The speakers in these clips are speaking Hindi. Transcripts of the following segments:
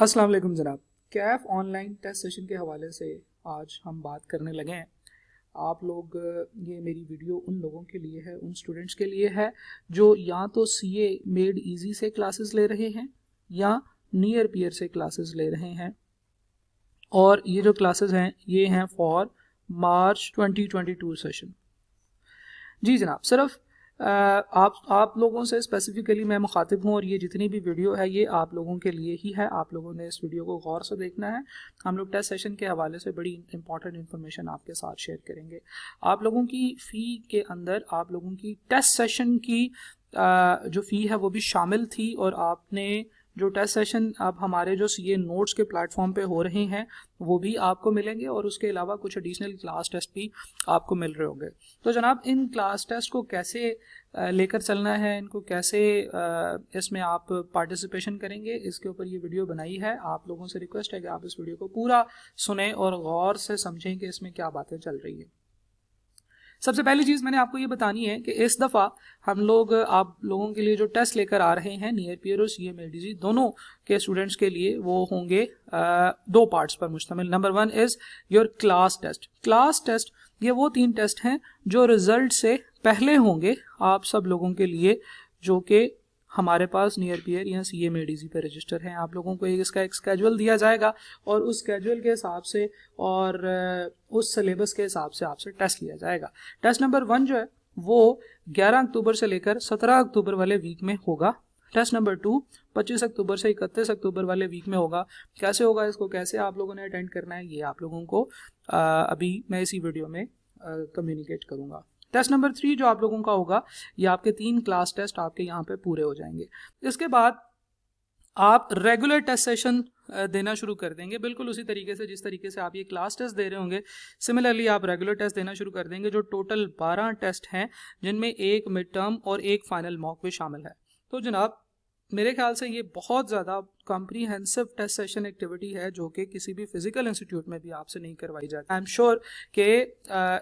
अस्सलाम वालेकुम जनाब। कैफ ऑनलाइन टेस्ट सेशन के हवाले से आज हम बात करने लगे हैं। आप लोग ये मेरी वीडियो उन लोगों के लिए है, उन स्टूडेंट्स के लिए है जो या तो सीए मेड इजी से क्लासेस ले रहे हैं या नियर पीयर से क्लासेस ले रहे हैं। और ये जो क्लासेस हैं ये हैं फॉर मार्च 2022 सेशन। जी जनाब, सिर्फ आप लोगों से स्पेसिफिकली मैं मुखातिब हूँ और ये जितनी भी वीडियो है ये आप लोगों के लिए ही है। आप लोगों ने इस वीडियो को गौर से देखना है। हम लोग टेस्ट सेशन के हवाले से बड़ी इंपॉर्टेंट इन्फॉर्मेशन आपके साथ शेयर करेंगे। आप लोगों की फ़ी के अंदर आप लोगों की टेस्ट सेशन की जो फ़ी है वो भी शामिल थी, और आपने जो टेस्ट सेशन अब हमारे जो सीए नोट्स के प्लेटफॉर्म पे हो रहे हैं वो भी आपको मिलेंगे, और उसके अलावा कुछ एडिशनल क्लास टेस्ट भी आपको मिल रहे होंगे। तो जनाब, इन क्लास टेस्ट को कैसे लेकर चलना है, इनको कैसे इसमें आप पार्टिसिपेशन करेंगे, इसके ऊपर ये वीडियो बनाई है। आप लोगों से रिक्वेस्ट है कि आप इस वीडियो को पूरा सुने और गौर से समझें कि इसमें क्या बातें चल रही है। सबसे पहली चीज़ मैंने आपको ये बतानी है कि इस दफ़ा हम लोग आप लोगों के लिए जो टेस्ट लेकर आ रहे हैं नियर पीयर और सीए मेडिजी दोनों के स्टूडेंट्स के लिए, वो होंगे दो पार्ट्स पर मुश्तमिल। Number 1 is your class test. Class test ये वो 3 टेस्ट हैं जो रिजल्ट से पहले होंगे आप सब लोगों के लिए, जो कि हमारे पास नियर पीयर या सीए मेडिजी पे रजिस्टर हैं। आप लोगों को इसका एक स्केजुअल दिया जाएगा और उस स्केजुअल के हिसाब से और उस सिलेबस के हिसाब से आपसे टेस्ट लिया जाएगा। टेस्ट नंबर 1 जो है वो 11 अक्टूबर से लेकर 17 अक्टूबर वाले वीक में होगा। टेस्ट नंबर 2 25 अक्टूबर से 31 अक्टूबर वाले वीक में होगा। कैसे होगा, इसको कैसे आप लोगों ने अटेंड करना है, ये आप लोगों को अभी मैं इसी वीडियो में कम्युनिकेट करूँगा। टेस्ट नंबर 3 जो आप लोगों का होगा, ये आपके 3 क्लास टेस्ट आपके यहाँ पे पूरे हो जाएंगे। इसके बाद आप रेगुलर टेस्ट सेशन देना शुरू कर देंगे, बिल्कुल उसी तरीके से जिस तरीके से आप ये क्लास टेस्ट दे रहे होंगे। सिमिलरली आप रेगुलर टेस्ट देना शुरू कर देंगे, जो टोटल 12 टेस्ट हैं, जिनमें एक मिड टर्म और एक फाइनल मॉक भी शामिल है। तो जनाब, मेरे ख्याल से ये बहुत ज़्यादा कॉम्प्रीहेंसिव टेस्ट सेशन एक्टिविटी है जो कि किसी भी फिजिकल इंस्टीट्यूट में भी आपसे नहीं करवाई जाती। आई एम श्योर कि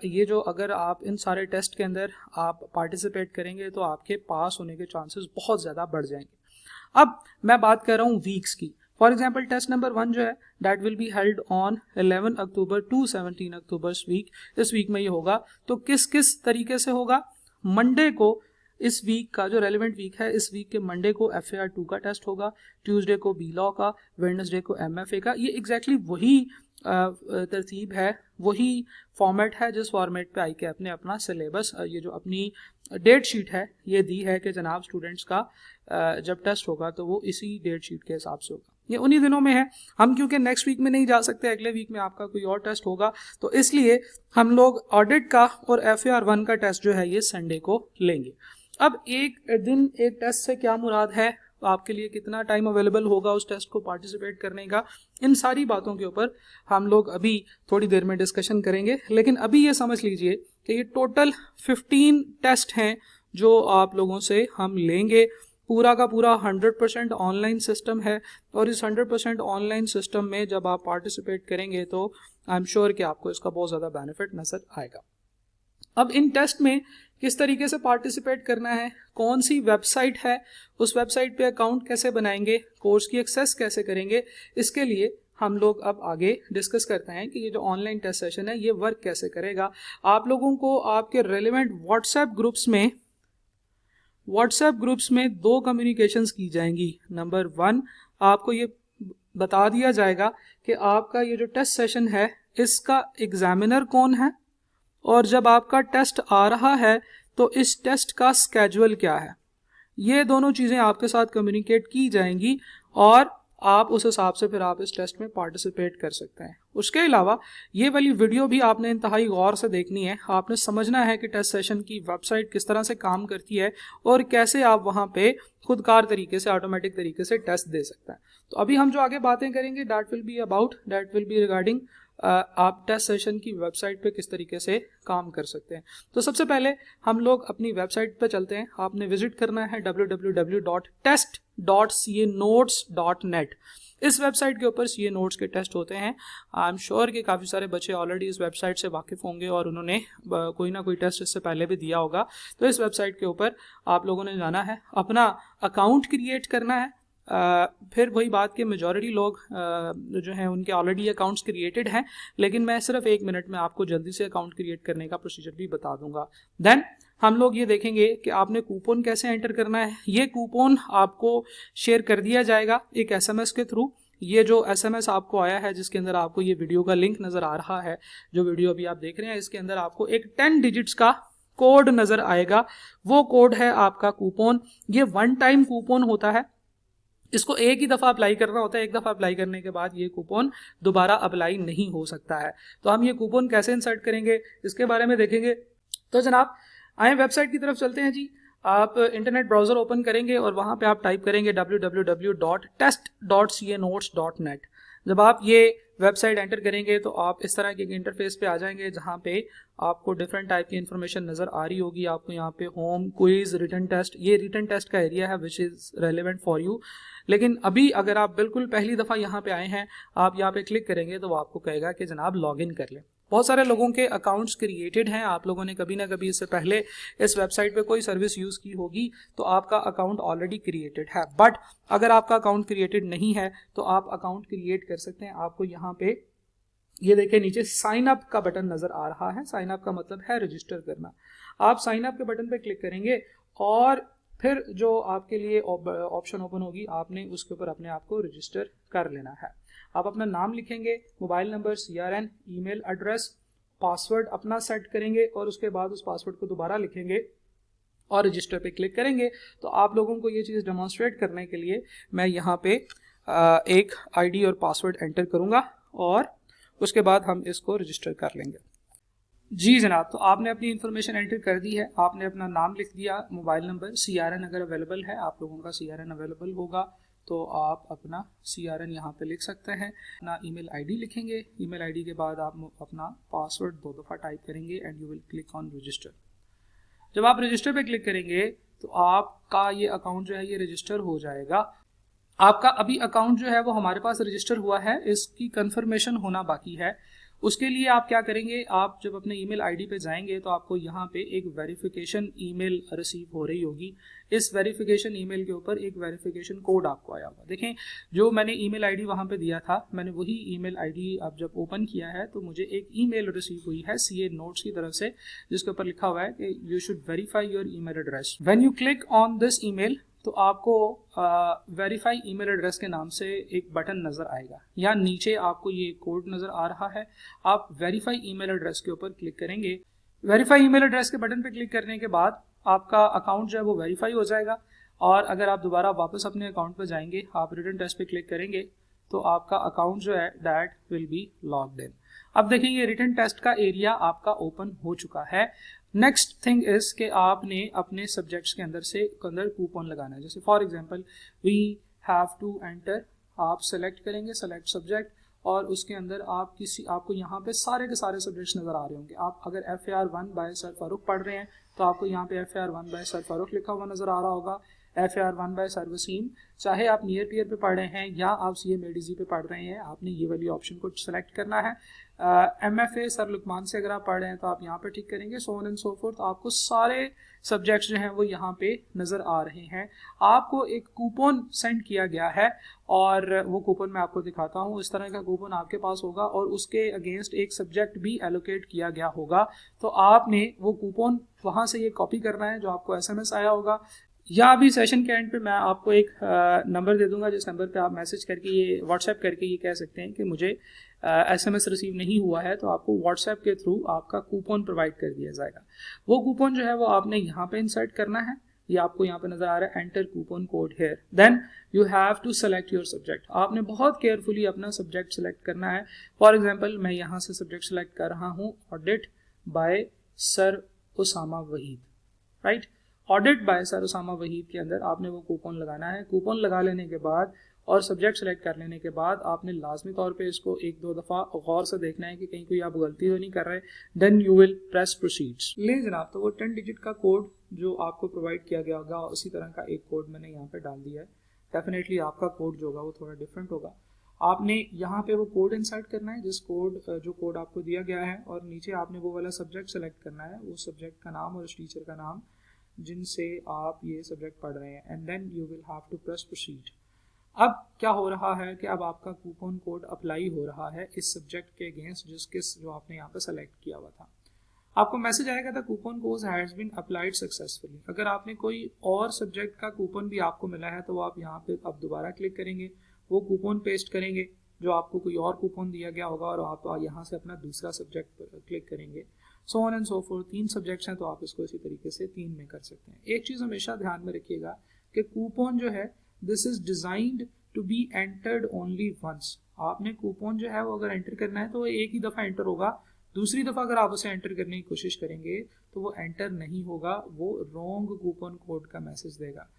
ये जो अगर आप इन सारे टेस्ट के अंदर आप पार्टिसिपेट करेंगे तो आपके पास होने के चांसेस बहुत ज़्यादा बढ़ जाएंगे। अब मैं बात कर रहा हूँ वीक्स की। फॉर एग्जाम्पल टेस्ट नंबर 1 जो है that will be held on 11 October to 17 October week. इस वीक में ये होगा। तो किस किस तरीके से होगा? मंडे को, इस वीक का जो रेलिवेंट वीक है, इस वीक के मंडे को FAR 2 का टेस्ट होगा, ट्यूसडे को बी लॉ का, वेडनेसडे को MFA का। ये एग्जैक्टली वही तरतीब है, वही फॉर्मेट है जिस फॉर्मेट पे ICAP ने अपना सिलेबस, ये जो अपनी डेट शीट है ये दी है कि जनाब स्टूडेंट्स का जब टेस्ट होगा तो वो इसी डेट शीट के हिसाब से होगा। ये उन्हीं दिनों में है। हम क्योंकि नेक्स्ट वीक में नहीं जा सकते, अगले वीक में आपका कोई और टेस्ट होगा, तो इसलिए हम लोग ऑडिट का और FAR 1 का टेस्ट जो है ये संडे को लेंगे। अब एक दिन एक टेस्ट से क्या मुराद है, आपके लिए कितना टाइम अवेलेबल होगा उस टेस्ट को पार्टिसिपेट करने का, इन सारी बातों के ऊपर हम लोग अभी थोड़ी देर में डिस्कशन करेंगे। लेकिन अभी ये समझ लीजिए कि ये टोटल 15 टेस्ट हैं जो आप लोगों से हम लेंगे। पूरा का पूरा 100% ऑनलाइन सिस्टम है, और इस 100% ऑनलाइन सिस्टम में जब आप पार्टिसिपेट करेंगे तो आई एम श्योर कि आपको इसका बहुत ज़्यादा बेनिफिट नजर आएगा। अब इन टेस्ट में किस तरीके से पार्टिसिपेट करना है, कौन सी वेबसाइट है, उस वेबसाइट पे अकाउंट कैसे बनाएंगे, कोर्स की एक्सेस कैसे करेंगे, इसके लिए हम लोग अब आगे डिस्कस करते हैं कि ये जो ऑनलाइन टेस्ट सेशन है ये वर्क कैसे करेगा। आप लोगों को आपके रेलिवेंट व्हाट्सएप ग्रुप्स में 2 कम्युनिकेशंस की जाएंगी। नंबर 1, आपको ये बता दिया जाएगा कि आपका ये जो टेस्ट सेशन है इसका एग्जामिनर कौन है, और जब आपका टेस्ट आ रहा है तो इस टेस्ट का स्केजुअल क्या है। ये दोनों चीज़ें आपके साथ कम्युनिकेट की जाएंगी और आप उस हिसाब से फिर आप इस टेस्ट में पार्टिसिपेट कर सकते हैं। उसके अलावा ये वाली वीडियो भी आपने इंतहाई गौर से देखनी है। आपने समझना है कि टेस्ट सेशन की वेबसाइट किस तरह से काम करती है और कैसे आप वहाँ पे खुदकार तरीके से, ऑटोमेटिक तरीके से टेस्ट दे सकते हैं। तो अभी हम जो आगे बातें करेंगे दैट विल बी रिगार्डिंग आप टेस्ट सेशन की वेबसाइट पे किस तरीके से काम कर सकते हैं। तो सबसे पहले हम लोग अपनी वेबसाइट पे चलते हैं। आपने विजिट करना है www.test.canotes.net। इस वेबसाइट के ऊपर सीए नोट्स के टेस्ट होते हैं। आई एम श्योर कि काफ़ी सारे बच्चे ऑलरेडी इस वेबसाइट से वाकिफ़ होंगे और उन्होंने कोई ना कोई टेस्ट इससे पहले भी दिया होगा। तो इस वेबसाइट के ऊपर आप लोगों ने जाना है, अपना अकाउंट क्रिएट करना है। फिर वही बात कि मेजॉरिटी लोग जो हैं उनके ऑलरेडी अकाउंट्स क्रिएटेड हैं, लेकिन मैं सिर्फ 1 मिनट में आपको जल्दी से अकाउंट क्रिएट करने का प्रोसीजर भी बता दूंगा। देन हम लोग ये देखेंगे कि आपने कूपन कैसे एंटर करना है। ये कूपन आपको शेयर कर दिया जाएगा एक SMS के थ्रू। ये जो SMS आपको आया है जिसके अंदर आपको ये वीडियो का लिंक नज़र आ रहा है, जो वीडियो अभी आप देख रहे हैं, इसके अंदर आपको एक 10 डिजिट्स का कोड नज़र आएगा। वो कोड है आपका कूपन। ये 1 टाइम कूपन होता है, इसको एक ही दफ़ा अप्लाई करना होता है। एक दफ़ा अप्लाई करने के बाद ये कूपन दोबारा अप्लाई नहीं हो सकता है। तो हम ये कूपन कैसे इंसर्ट करेंगे इसके बारे में देखेंगे। तो जनाब आए वेबसाइट की तरफ चलते हैं जी। आप इंटरनेट ब्राउज़र ओपन करेंगे और वहाँ पे आप टाइप करेंगे www.test.canotes.net। जब आप ये वेबसाइट एंटर करेंगे तो आप इस तरह के इंटरफेस पे आ जाएंगे जहाँ पे आपको डिफरेंट टाइप की इंफॉर्मेशन नज़र आ रही होगी। आपको यहाँ पे होम, क्विज, रिटन टेस्ट, ये रिटन टेस्ट का एरिया है which is relevant for you. लेकिन अभी अगर आप बिल्कुल पहली दफ़ा यहाँ पे आए हैं, आप यहाँ पे क्लिक करेंगे तो वो आपको कहेगा कि जनाब लॉगिन कर लें। बहुत सारे लोगों के अकाउंट्स क्रिएटेड हैं, आप लोगों ने कभी ना कभी इससे पहले इस वेबसाइट पे कोई सर्विस यूज़ की होगी, तो आपका अकाउंट ऑलरेडी क्रिएटेड है। बट अगर आपका अकाउंट क्रिएटेड नहीं है तो आप अकाउंट क्रिएट कर सकते हैं। आपको यहाँ पे ये देखिए नीचे साइन अप का बटन नज़र आ रहा है। साइन अप का मतलब है रजिस्टर करना। आप साइन अप के बटन पे क्लिक करेंगे और फिर जो आपके लिए ऑप्शन ओपन होगी, आपने उसके ऊपर अपने आप को रजिस्टर कर लेना है। आप अपना नाम लिखेंगे, mobile number, CRN, email address, password अपना सेट करेंगे और उसके बाद उस पासवर्ड को दोबारा लिखेंगे और रजिस्टर पे क्लिक करेंगे। तो आप लोगों को ये चीज़ डेमोन्स्ट्रेट करने के लिए मैं यहाँ पे एक ID और पासवर्ड एंटर करूँगा और उसके बाद हम इसको रजिस्टर कर लेंगे। जी जनाब, तो आपने अपनी इन्फॉर्मेशन एंटर कर दी है। आपने अपना नाम लिख दिया, मोबाइल नंबर, CRN अगर अवेलेबल है, आप लोगों का CRN अवेलेबल होगा तो आप अपना CRN यहाँ पे लिख सकते हैं। अपना ईमेल ID लिखेंगे। ईमेल ID के बाद आप अपना पासवर्ड 2 दफ़ा टाइप करेंगे and you will click on register. जब आप रजिस्टर पे क्लिक करेंगे तो आपका ये अकाउंट जो है ये रजिस्टर हो जाएगा। आपका अभी अकाउंट जो है वो हमारे पास रजिस्टर हुआ है, इसकी कंफर्मेशन होना बाकी है। उसके लिए आप क्या करेंगे, आप जब अपने ईमेल ID पे जाएंगे तो आपको यहाँ पे एक वेरिफिकेशन ईमेल रिसीव हो रही होगी। इस वेरिफिकेशन ईमेल के ऊपर एक वेरिफिकेशन कोड आपको आया होगा। देखें, जो मैंने ईमेल ID वहाँ पे दिया था, मैंने वही ईमेल ID अब जब ओपन किया है तो मुझे एक ईमेल रिसीव हुई है CA नोट्स की तरफ से, जिसके ऊपर लिखा हुआ है कि you should verify your email address. When you click on this email तो आपको वेरीफाई ईमेल एड्रेस के नाम से एक बटन नज़र आएगा, या नीचे आपको ये कोड नज़र आ रहा है। आप वेरीफाई ईमेल एड्रेस के ऊपर क्लिक करेंगे। वेरीफाई ईमेल एड्रेस के बटन पे क्लिक करने के बाद आपका अकाउंट जो है वो वेरीफाई हो जाएगा। और अगर आप दोबारा वापस अपने अकाउंट पर जाएंगे, आप रिटन टेस्ट पे क्लिक करेंगे तो आपका अकाउंट जो है that will B logged in. अब देखेंगे रिटन टेस्ट का एरिया आपका ओपन हो चुका है। नेक्स्ट थिंग इज कि आपने अपने सब्जेक्ट्स के अंदर कूपन लगाना है। जैसे for example we have to enter, आप सेलेक्ट करेंगे सेलेक्ट सब्जेक्ट और उसके अंदर आपको यहाँ पे सारे के सारे सब्जेक्ट्स नज़र आ रहे होंगे। आप अगर FAR1 बाय सर फारूक पढ़ रहे हैं तो आपको यहाँ पे FAR1 बाय सर फारूक लिखा हुआ नज़र आ रहा होगा। FAR1 बाय सर वसीम, चाहे आप नियर पियर पे पढ़ रहे हैं या आप CMADZ पे पढ़ रहे हैं, आपने ये वाली ऑप्शन को सेलेक्ट करना है। MFA सर लुकमान से अगर आप पढ़ रहे हैं तो आप यहाँ पे टिक करेंगे, so on and so fourth. आपको सारे सब्जेक्ट्स जो हैं वो यहाँ पे नज़र आ रहे हैं। आपको एक कूपन सेंड किया गया है और वो कूपन मैं आपको दिखाता हूँ। इस तरह का कूपन आपके पास होगा और उसके अगेंस्ट एक सब्जेक्ट भी एलोकेट किया गया होगा। तो आपने वो कूपन वहाँ से ये कॉपी करना है जो आपको SMS आया होगा, या अभी सेशन के एंड पे मैं आपको एक नंबर दे दूंगा जिस नंबर पे आप मैसेज करके ये व्हाट्सएप करके ये कह सकते हैं कि मुझे SMS रिसीव नहीं हुआ है, तो आपको व्हाट्सएप के थ्रू आपका कूपन प्रोवाइड कर दिया जाएगा। वो कूपन जो है वो आपने यहाँ पे इंसर्ट करना है। ये आपको यहाँ पे नज़र आ रहा है enter coupon code here. Then you have to select your subject. आपने बहुत केयरफुली अपना सब्जेक्ट सेलेक्ट करना है। फॉर एग्जाम्पल मैं यहाँ से सब्जेक्ट सेलेक्ट कर रहा हूँ audit by sir Usama Waheed, right. Audit by sir Usama Waheed के अंदर आपने वो कूपन लगाना है। कूपन लगा लेने के बाद और सब्जेक्ट सेलेक्ट कर लेने के बाद आपने लाजमी तौर पे इसको 1-2 दफ़ा गौर से देखना है कि कहीं कोई आप गलती तो नहीं कर रहे। Then you will press proceeds. ले जनाब, तो वो 10 डिजिट का कोड जो आपको प्रोवाइड किया गया होगा उसी तरह का एक कोड मैंने यहाँ पे डाल दिया है। डेफिनेटली आपका कोड जो होगा वो थोड़ा डिफरेंट होगा। आपने यहाँ पे वो कोड इंसर्ट करना है जो कोड आपको दिया गया है, और नीचे आपने वो वाला सब्जेक्ट सेलेक्ट करना है, वो सब्जेक्ट का नाम और उस टीचर का नाम जिनसे आप ये सब्जेक्ट पढ़ रहे हैं, and then you will have to press proceed. अब क्या हो रहा है कि अब आपका कूपन कोड अप्लाई हो रहा है इस सब्जेक्ट के अगेंस्ट जो आपने यहाँ पे सेलेक्ट किया हुआ था। आपको मैसेज आएगा था coupon code has been applied successfully. अगर आपने कोई और सब्जेक्ट का कूपन भी आपको मिला है तो वो आप यहाँ पे अब दोबारा क्लिक करेंगे, वो कूपन पेस्ट करेंगे जो आपको कोई और कूपन दिया गया होगा और आप यहाँ से अपना दूसरा सब्जेक्ट पर क्लिक करेंगे। So on and so fourth. 3 subjects हैं तो आप इसको इसी तरीके से 3 में कर सकते हैं। एक चीज़ हमेशा ध्यान में रखिएगा कि कूपन जो है this is designed to be entered only once. आपने कूपन जो है वो अगर एंटर करना है तो वो एक ही दफ़ा एंटर होगा, दूसरी दफ़ा अगर आप उसे एंटर करने की कोशिश करेंगे तो वो एंटर नहीं होगा, वो रॉन्ग कूपन कोड का मैसेज देगा।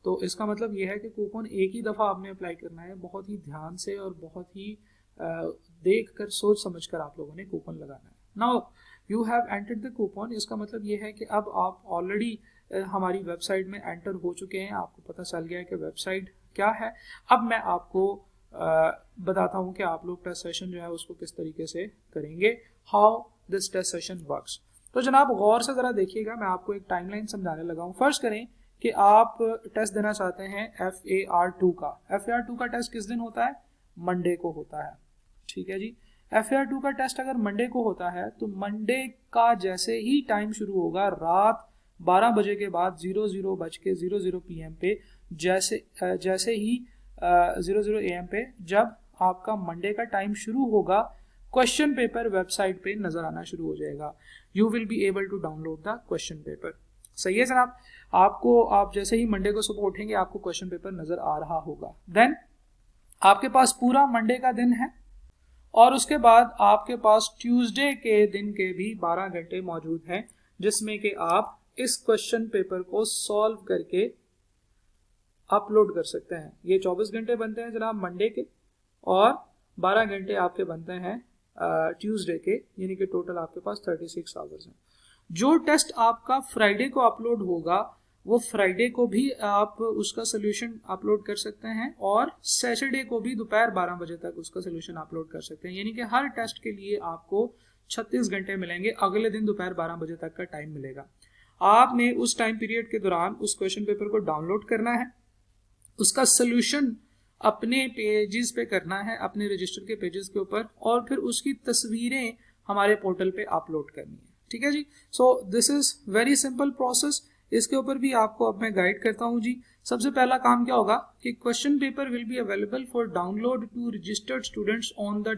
तो इसका मतलब ये है कि कूपन एक ही दफ़ा आपने अप्लाई करना है, बहुत ही ध्यान से और बहुत ही देख कर सोच समझ कर आप लोगों ने कूपन लगाना है। Now you have entered the coupon, इसका मतलब ये है कि अब आप ऑलरेडी हमारी वेबसाइट में एंटर हो चुके हैं, आपको पता चल गया है कि वेबसाइट क्या है। अब मैं आपको बताता हूँ कि आप लोग टेस्ट सेशन जो है उसको किस तरीके से करेंगे, how this test session works. तो जनाब गौर से ज़रा देखिएगा, मैं आपको एक टाइमलाइन समझाने लगा हूँ। फर्स्ट करें कि आप टेस्ट देना चाहते हैं FAR2 का। FAR2 का टेस्ट किस दिन होता है? मंडे को होता है, ठीक है जी। FAR2 का टेस्ट अगर मंडे को होता है तो मंडे का जैसे ही टाइम शुरू होगा रात 12 बजे के बाद 00:00 PM पे, जैसे ही 00 AM पे जब आपका मंडे का टाइम शुरू होगा, क्वेश्चन पेपर वेबसाइट पे नजर आना शुरू हो जाएगा। You will be able to download the question paper. सही है जनाब। आप जैसे ही मंडे को सुबह उठेंगे आपको क्वेश्चन पेपर नजर आ रहा होगा। देन आपके पास पूरा मंडे का दिन है और उसके बाद आपके पास ट्यूसडे के दिन के भी 12 घंटे मौजूद हैं, जिसमें कि आप इस क्वेश्चन पेपर को सॉल्व करके अपलोड कर सकते हैं। ये 24 घंटे बनते हैं जनाब मंडे के और 12 घंटे आपके बनते हैं ट्यूसडे के, यानी कि टोटल आपके पास 36 आवर्स हैं। जो टेस्ट आपका फ्राइडे को अपलोड होगा वो फ्राइडे को भी आप उसका सोल्यूशन अपलोड कर सकते हैं और सैटरडे को भी दोपहर 12 बजे तक उसका सोल्यूशन अपलोड कर सकते हैं। यानी कि हर टेस्ट के लिए आपको 36 घंटे मिलेंगे, अगले दिन दोपहर 12 बजे तक का टाइम मिलेगा। आपने उस टाइम पीरियड के दौरान उस क्वेश्चन पेपर को डाउनलोड करना है, उसका सोल्यूशन अपने पेजेस पे करना है, अपने रजिस्टर के पेजेस के ऊपर, और फिर उसकी तस्वीरें हमारे पोर्टल पे अपलोड करनी है। ठीक है जी। So this is very simple process. इसके ऊपर भी आपको अब मैं गाइड करता हूं जी। सबसे पहला काम क्या होगा कि question paper will be available for download to registered students on the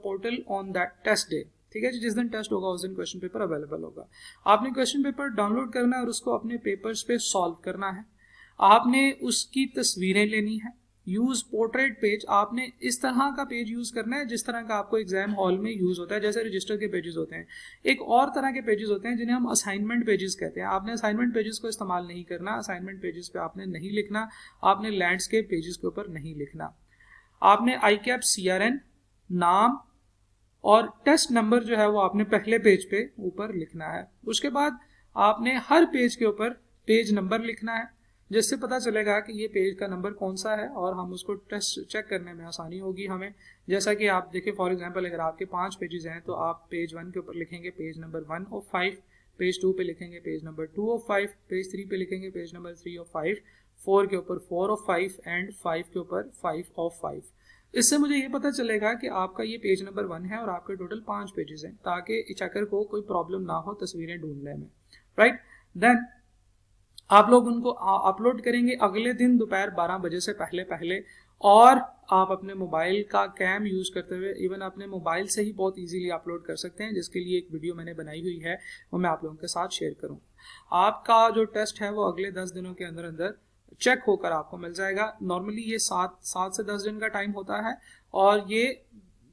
portal on that test day. ठीक है जी, जिस दिन टेस्ट होगा उस दिन क्वेश्चन पेपर अवेलेबल होगा। आपने क्वेश्चन पेपर डाउनलोड करना है और उसको अपने पेपर्स पे सॉल्व करना है। आपने उसकी तस्वीरें लेनी है। यूज पोर्ट्रेट पेज, आपने इस तरह का पेज यूज करना है जिस तरह का आपको एग्जाम हॉल में यूज होता है, जैसे रजिस्टर के पेजेस होते हैं। एक और तरह के पेजेस होते हैं जिन्हें हम असाइनमेंट पेजेस कहते हैं। आपने असाइनमेंट पेजेस को इस्तेमाल नहीं करना, असाइनमेंट पेजेस पे आपने नहीं लिखना, आपने लैंडस्केप पेजेस के ऊपर नहीं लिखना। आपने ICAP CRN नाम और टेस्ट नंबर जो है वो आपने पहले पेज पे ऊपर लिखना है। उसके बाद आपने हर पेज के ऊपर पेज नंबर लिखना है, जिससे पता चलेगा कि ये पेज का नंबर कौन सा है और हम उसको टेस्ट चेक करने में आसानी होगी हमें। जैसा कि आप देखें, फॉर एग्जांपल अगर आपके 5 पेजेस हैं तो आप पेज 1 के ऊपर लिखेंगे पेज नंबर 1 ऑफ 5, पेज 2 पे लिखेंगे पेज नंबर 2 ऑफ 5, पेज 3 पे लिखेंगे पेज नंबर 3 ऑफ 5, 4 के ऊपर 4 ऑफ 5 एंड 5 के ऊपर 5 ऑफ 5। इससे मुझे ये पता चलेगा कि आपका ये पेज नंबर 1 है और आपके टोटल 5 पेजेस हैं, ताकि चेकर को कोई प्रॉब्लम ना हो तस्वीरें ढूंढने में। राइट, देन आप लोग उनको अपलोड करेंगे अगले दिन दोपहर 12 बजे से पहले और आप अपने मोबाइल का कैम यूज करते हुए इवन अपने मोबाइल से ही बहुत इजीली अपलोड कर सकते हैं, जिसके लिए एक वीडियो मैंने बनाई हुई है, वो मैं आप लोगों के साथ शेयर करूंगा। आपका जो टेस्ट है वो अगले 10 दिनों के अंदर अंदर चेक होकर आपको मिल जाएगा। नॉर्मली ये 7 से 10 दिन का टाइम होता है और ये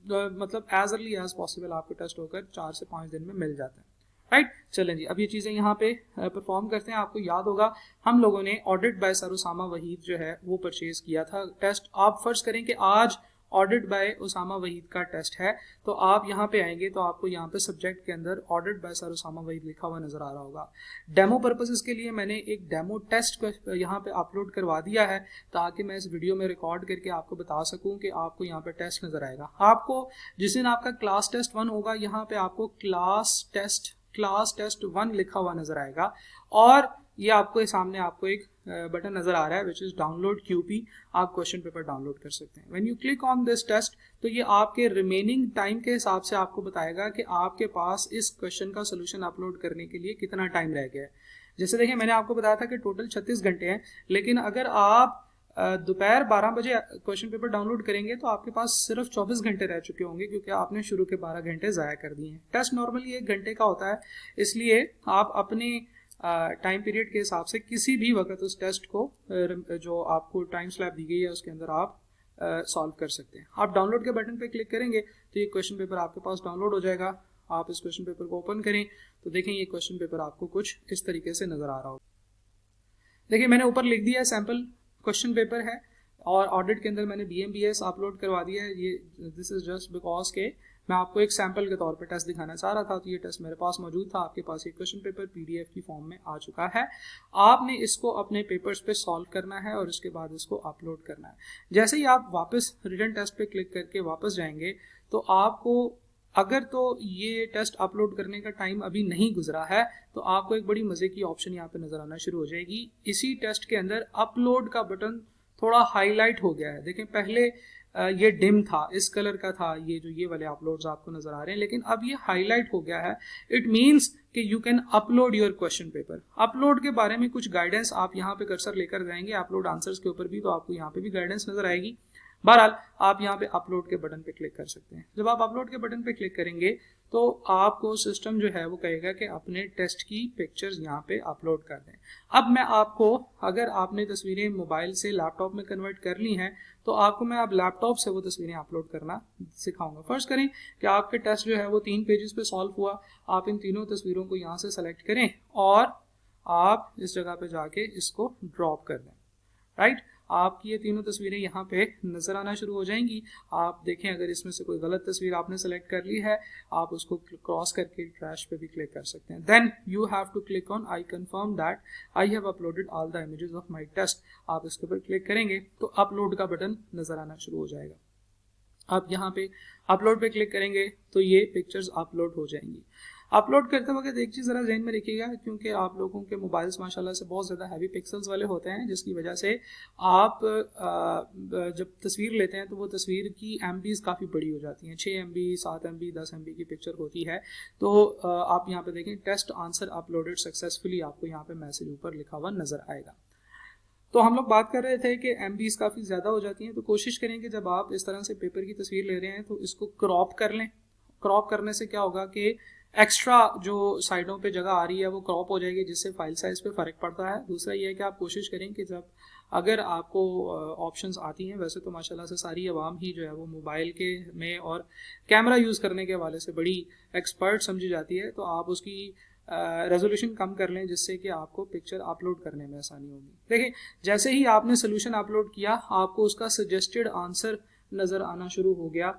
मतलब एज अर्ली एज पॉसिबल आपको टेस्ट होकर 4 से 5 दिन में मिल जाता है। राइट, चलें जी, अब ये चीज़ें यहाँ पे परफॉर्म करते हैं। आपको याद होगा हम लोगों ने audit by sir Usama Waheed जो है वो परचेज किया था टेस्ट। आप फर्ज करें कि आज ऑडिट बाय उसामा वहीद का टेस्ट है, तो आप यहाँ पे आएंगे तो आपको यहाँ पे सब्जेक्ट के अंदर audit by sir Usama Waheed लिखा हुआ नजर आ रहा होगा। डेमो पर्पसेस के लिए मैंने एक डेमो टेस्ट यहाँ पे अपलोड करवा दिया है, ताकि मैं इस वीडियो में रिकॉर्ड करके आपको बता सकूँ कि आपको यहाँ पे टेस्ट नजर आएगा। आपको जिस दिन आपका क्लास टेस्ट 1 होगा, यहाँ पे आपको क्लास टेस्ट 1 लिखा हुआ नजर आएगा और ये आपको सामने आपको एक बटन नज़र आ रहा है विच इज़ डाउनलोड QP, आप क्वेश्चन पेपर डाउनलोड कर सकते हैं। When you click on this test तो ये आपके रिमेनिंग टाइम के हिसाब से आपको बताएगा कि आपके पास इस क्वेश्चन का सोल्यूशन अपलोड करने के लिए कितना टाइम रह गया है। जैसे देखिए मैंने आपको बताया था कि टोटल 36 घंटे हैं, लेकिन अगर आप दोपहर 12 बजे क्वेश्चन पेपर डाउनलोड करेंगे तो आपके पास सिर्फ 24 घंटे रह चुके होंगे, क्योंकि आपने शुरू के 12 घंटे ज़ाया कर दिए हैं। टेस्ट नॉर्मली 1 घंटे का होता है, इसलिए आप अपने टाइम पीरियड के हिसाब से किसी भी वक्त उस टेस्ट को जो आपको टाइम स्लैब दी गई है उसके अंदर आप सॉल्व कर सकते हैं। आप डाउनलोड के बटन पे क्लिक करेंगे तो ये क्वेश्चन पेपर आपके पास डाउनलोड हो जाएगा। आप इस क्वेश्चन पेपर को ओपन करें तो देखें ये क्वेश्चन पेपर आपको कुछ इस तरीके से नज़र आ रहा होगा। देखिए मैंने ऊपर लिख दिया है सैम्पल क्वेश्चन पेपर है, और ऑडिट के अंदर मैंने BMBS अपलोड करवा दिया है। ये दिस इज़ जस्ट बिकॉज के मैं आपको एक सैम्पल के तौर पे टेस्ट दिखाना चाह रहा था, तो ये टेस्ट मेरे पास मौजूद था। आपके पास ये क्वेश्चन पेपर PDF की फॉर्म में आ चुका है। आपने इसको अपने पेपर्स पे सॉल्व करना है और उसके बाद इसको अपलोड करना है। जैसे ही आप वापस रिटन टेस्ट पे क्लिक करके वापस जाएंगे तो आपको, अगर तो ये टेस्ट अपलोड करने का टाइम अभी नहीं गुजरा है तो आपको एक बड़ी मज़े की ऑप्शन यहाँ पे नज़र आना शुरू हो जाएगी। इसी टेस्ट के अंदर अपलोड का बटन थोड़ा हाईलाइट हो गया है। देखें पहले ये डिम था, इस कलर का था, ये वाले अपलोड्स आपको नजर आ रहे हैं, लेकिन अब ये हाईलाइट हो गया है। इट मींस कि you can upload your question paper. Upload के बारे में कुछ गाइडेंस आप यहाँ पे कर्सर लेकर जाएंगे अपलोड आंसर्स के ऊपर भी, तो आपको यहाँ पे भी गाइडेंस नजर आएगी। बहरहाल आप यहाँ पे अपलोड के बटन पे क्लिक कर सकते हैं। जब आप अपलोड के बटन पे क्लिक करेंगे तो आपको सिस्टम जो है वो कहेगा कि अपने टेस्ट की पिक्चर्स यहाँ पे अपलोड कर दें। अब मैं आपको, अगर आपने तस्वीरें मोबाइल से लैपटॉप में कन्वर्ट कर ली हैं तो आपको मैं अब लैपटॉप से वो तस्वीरें अपलोड करना सिखाऊंगा। फर्ज करें कि आपके टेस्ट जो है वो 3 पेजेस पे सॉल्व हुआ। आप इन तीनों तस्वीरों को यहाँ से सेलेक्ट करें और आप इस जगह पे जाके इसको ड्रॉप कर दें। राइट, आपकी ये तीनों तस्वीरें यहाँ पे नजर आना शुरू हो जाएंगी। आप देखें अगर इसमें से कोई गलत तस्वीर आपने सेलेक्ट कर ली है, आप उसको क्रॉस करके ट्रैश पे भी क्लिक कर सकते हैं। Then you have to click on I confirm that I have uploaded all the images of my test. आप इसके ऊपर क्लिक करेंगे तो अपलोड का बटन नजर आना शुरू हो जाएगा। आप यहाँ पे अपलोड पे क्लिक करेंगे तो ये पिक्चर्स अपलोड हो जाएंगी। अपलोड करते वक्त एक चीज़ ज़रा ध्यान में रखिएगा, क्योंकि आप लोगों के मोबाइल्स माशाल्लाह से बहुत ज़्यादा हैवी पिक्सल्स वाले होते हैं, जिसकी वजह से आप जब तस्वीर लेते हैं तो वो तस्वीर की MBs काफ़ी बड़ी हो जाती हैं। 6 MB, 7 MB, 10 MB की पिक्चर होती है। तो आप यहाँ पे देखें टेस्ट आंसर अपलोडेड सक्सेसफुली, आपको यहाँ पे मैसेज ऊपर लिखा हुआ नज़र आएगा। तो हम लोग बात कर रहे थे कि MBs काफ़ी ज़्यादा हो जाती हैं, तो कोशिश करें कि जब आप इस तरह से पेपर की तस्वीर ले रहे हैं तो इसको क्रॉप कर लें। क्रॉप करने से क्या होगा कि एक्स्ट्रा जो साइडों पे जगह आ रही है वो क्रॉप हो जाएगी, जिससे फाइल साइज पे फ़र्क पड़ता है। दूसरा ये है कि आप कोशिश करें कि जब अगर आपको ऑप्शंस आती हैं, वैसे तो माशाल्लाह से सारी आवाम ही जो है वो मोबाइल के में और कैमरा यूज़ करने के हवाले से बड़ी एक्सपर्ट समझी जाती है, तो आप उसकी रेजोल्यूशन कम कर लें, जिससे कि आपको पिक्चर अपलोड करने में आसानी होगी। देखिए जैसे ही आपने सोल्यूशन अपलोड किया, आपको उसका सजेस्टेड आंसर नज़र आना शुरू हो गया,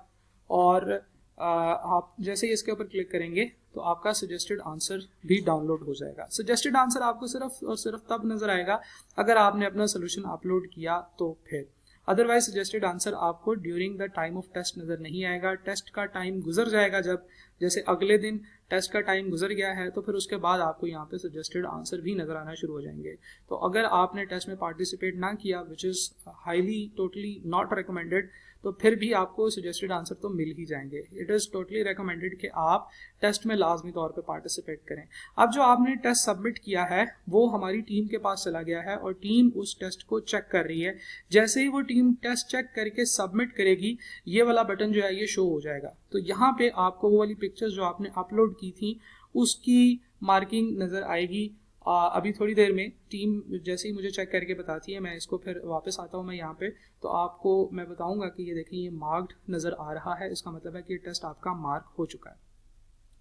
और आप जैसे ही इसके ऊपर क्लिक करेंगे तो आपका सजेस्टेड आंसर भी डाउनलोड हो जाएगा। सजेस्टेड आंसर आपको सिर्फ और सिर्फ तब नज़र आएगा अगर आपने अपना सोल्यूशन अपलोड किया तो फिर, अदरवाइज सजेस्टेड आंसर आपको during the time of test नज़र नहीं आएगा। टेस्ट का टाइम गुजर जाएगा, जब जैसे अगले दिन टेस्ट का टाइम गुजर गया है तो फिर उसके बाद आपको यहाँ पे सजेस्टेड आंसर भी नज़र आना शुरू हो जाएंगे। तो अगर आपने टेस्ट में पार्टिसिपेट ना किया, which is highly totally not recommended, तो फिर भी आपको सजेस्टेड आंसर तो मिल ही जाएंगे। इट इज़ टोटली रिकमेंडेड कि आप टेस्ट में लाजमी तौर पे पार्टिसिपेट करें। अब जो आपने टेस्ट सबमिट किया है वो हमारी टीम के पास चला गया है और टीम उस टेस्ट को चेक कर रही है। जैसे ही वो टीम टेस्ट चेक करके सबमिट करेगी, ये वाला बटन जो है ये शो हो जाएगा। तो यहाँ पे आपको वो वाली पिक्चर्स जो आपने अपलोड की थी उसकी मार्किंग नज़र आएगी। अभी थोड़ी देर में टीम जैसे ही मुझे चेक करके बताती है, मैं इसको फिर वापस आता हूँ मैं यहाँ पे, तो आपको मैं बताऊँगा कि ये देखें ये मार्क्ड नज़र आ रहा है। इसका मतलब है कि टेस्ट आपका मार्क हो चुका है।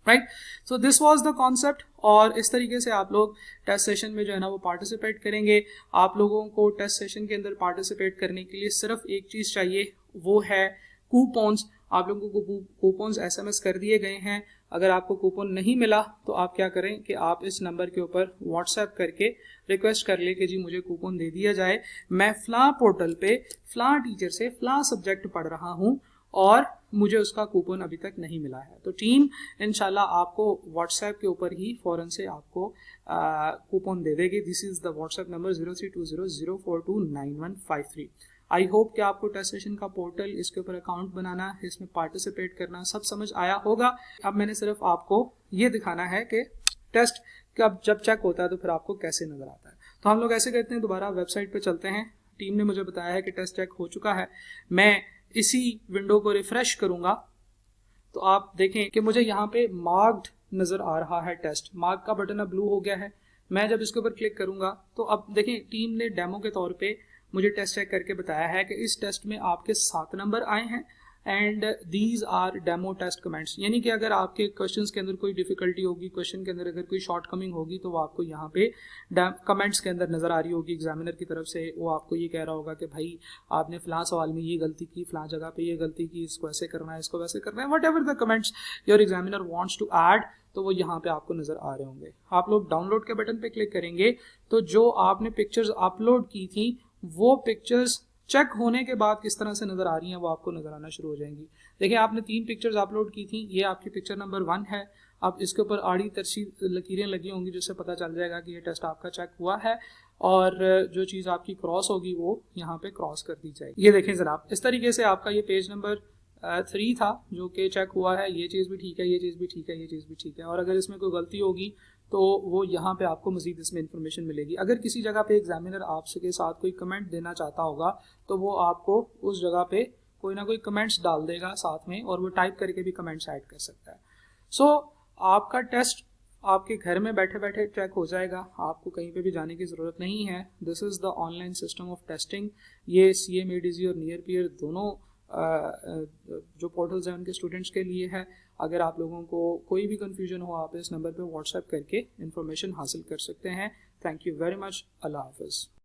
Right, so this was the concept, और इस तरीके से आप लोग टेस्ट सेशन में जो है ना वो पार्टिसिपेट करेंगे। आप लोगों को टेस्ट सेशन के अंदर पार्टिसिपेट करने के लिए सिर्फ एक चीज़ चाहिए, वो है कूपन्स। आप लोगों को कूपन्स SMS कर दिए गए हैं। अगर आपको कूपन नहीं मिला तो आप क्या करें कि आप इस नंबर के ऊपर व्हाट्सएप करके रिक्वेस्ट कर ले कि जी मुझे कूपन दे दिया जाए, मैं फ़लाँ पोर्टल पे फ़लाँ टीचर से फ़लाँ सब्जेक्ट पढ़ रहा हूँ और मुझे उसका कूपन अभी तक नहीं मिला है। तो टीम इंशाल्लाह आपको व्हाट्सएप के ऊपर ही फ़ौरन से आपको कूपन दे देगी। This is the WhatsApp number 032004299153। I hope कि आपको टेस्ट सेशन का पोर्टल, इसके ऊपर अकाउंट बनाना, इसमें पार्टिसिपेट करना सब समझ आया होगा। अब मैंने सिर्फ आपको ये दिखाना है कि टेस्ट कब जब चेक होता है तो फिर आपको कैसे नज़र आता है। तो हम लोग ऐसे करते हैं, दोबारा वेबसाइट पे चलते हैं। टीम ने मुझे बताया है कि टेस्ट चेक हो चुका है। मैं इसी विंडो को रिफ्रेश करूंगा तो आप देखें कि मुझे यहाँ पे मार्क्ड नज़र आ रहा है। टेस्ट मार्क का बटन अब ब्लू हो गया है। मैं जब इसके ऊपर क्लिक करूंगा तो अब देखें टीम ने डेमो के तौर पे मुझे टेस्ट चेक करके बताया है कि इस टेस्ट में आपके 7 नंबर आए हैं and these are demo test comments. यानी कि अगर आपके क्वेश्चंस के अंदर कोई डिफिकल्टी होगी, क्वेश्चन के अंदर अगर कोई शॉर्ट कमिंग होगी तो वो आपको यहाँ पे कमेंट्स के अंदर नज़र आ रही होगी। एग्जामिनर की तरफ से वो आपको ये कह रहा होगा कि भाई आपने फलां सवाल में ये गलती की, फलां जगह पे ये गलती की, इसको ऐसे करना है, इसको वैसे करना है, whatever the comments your examiner wants to add, तो वो यहाँ पे आपको नज़र आ रहे होंगे। आप लोग डाउनलोड के बटन पे क्लिक करेंगे तो जो आपने पिक्चर्स अपलोड की थी वो पिक्चर्स चेक होने के बाद किस तरह से नज़र आ रही हैं वो आपको नज़र आना शुरू हो जाएंगी। देखिए आपने 3 पिक्चर्स अपलोड की थी, ये आपकी पिक्चर नंबर 1 है। अब इसके ऊपर आड़ी तरसी लकीरें लगी होंगी जिससे पता चल जाएगा कि ये टेस्ट आपका चेक हुआ है और जो चीज़ आपकी क्रॉस होगी वो यहाँ पे क्रॉस कर दी जाएगी। ये देखें ज़रा, इस तरीके से आपका ये पेज नंबर 3 था जो कि चेक हुआ है। ये चीज़ भी ठीक है, ये चीज़ भी ठीक है, ये चीज़ भी ठीक है। और अगर इसमें कोई गलती होगी तो वो यहाँ पे आपको मजीद इसमें इंफॉर्मेशन मिलेगी। अगर किसी जगह पे एग्जामिनर आपके साथ कोई कमेंट देना चाहता होगा तो वो आपको उस जगह पे कोई ना कोई कमेंट्स डाल देगा साथ में, और वो टाइप करके भी कमेंट्स ऐड कर सकता है। सो आपका टेस्ट आपके घर में बैठे बैठे चेक हो जाएगा, आपको कहीं पे भी जाने की ज़रूरत नहीं है। This is the online system of testing. ये CMADZ और नियर पीयर दोनों जो पोर्टल्स हैं उनके स्टूडेंट्स के लिए है। अगर आप लोगों को कोई भी कंफ्यूजन हो आप इस नंबर पे व्हाट्सएप करके इंफॉर्मेशन हासिल कर सकते हैं। Thank you very much. अल्लाह हाफ़िज़।